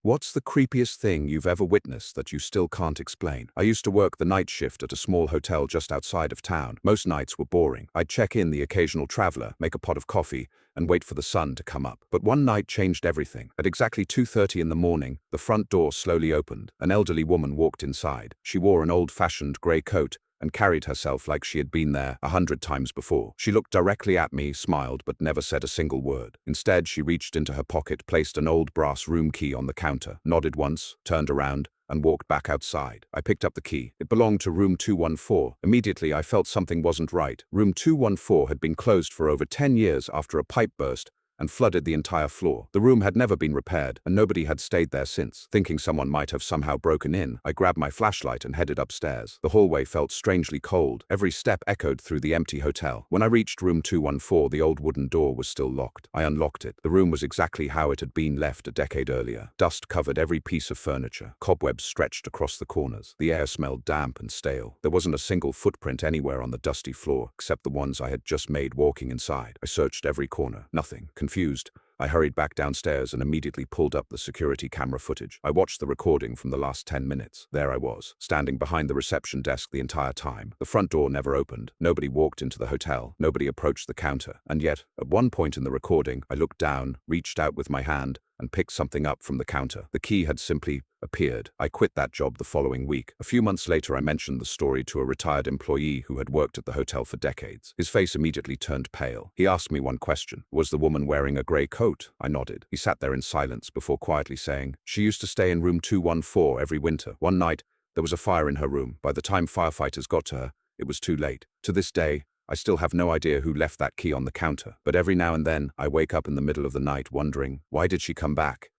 What's the creepiest thing you've ever witnessed that you still can't explain? I used to work the night shift at a small hotel just outside of town. Most nights were boring. I'd check in the occasional traveler, make a pot of coffee, and wait for the sun to come up. But one night changed everything. At exactly 2:30 in the morning, the front door slowly opened. An elderly woman walked inside. She wore an old-fashioned grey coat and carried herself like she had been there 100 times before. She looked directly at me, smiled, but never said a single word. Instead, she reached into her pocket, placed an old brass room key on the counter, nodded once, turned around, and walked back outside. I picked up the key. It belonged to room 214. Immediately, I felt something wasn't right. Room 214 had been closed for over 10 years after a pipe burst and flooded the entire floor. The room had never been repaired, and nobody had stayed there since. Thinking someone might have somehow broken in, I grabbed my flashlight and headed upstairs. The hallway felt strangely cold. Every step echoed through the empty hotel. When I reached room 214, the old wooden door was still locked. I unlocked it. The room was exactly how it had been left a decade earlier. Dust covered every piece of furniture. Cobwebs stretched across the corners. The air smelled damp and stale. There wasn't a single footprint anywhere on the dusty floor, except the ones I had just made walking inside. I searched every corner. Nothing. Confused, I hurried back downstairs and immediately pulled up the security camera footage. I watched the recording from the last 10 minutes. There I was, standing behind the reception desk the entire time. The front door never opened. Nobody walked into the hotel. Nobody approached the counter. And yet, at one point in the recording, I looked down, reached out with my hand, and picked something up from the counter. The key had simply appeared. I quit that job the following week. A few months later, I mentioned the story to a retired employee who had worked at the hotel for decades. His face immediately turned pale. He asked me one question. Was the woman wearing a grey coat? I nodded. He sat there in silence before quietly saying, "She used to stay in room 214 every winter. One night, there was a fire in her room. By the time firefighters got to her, it was too late." To this day, I still have no idea who left that key on the counter. But every now and then, I wake up in the middle of the night wondering, why did she come back?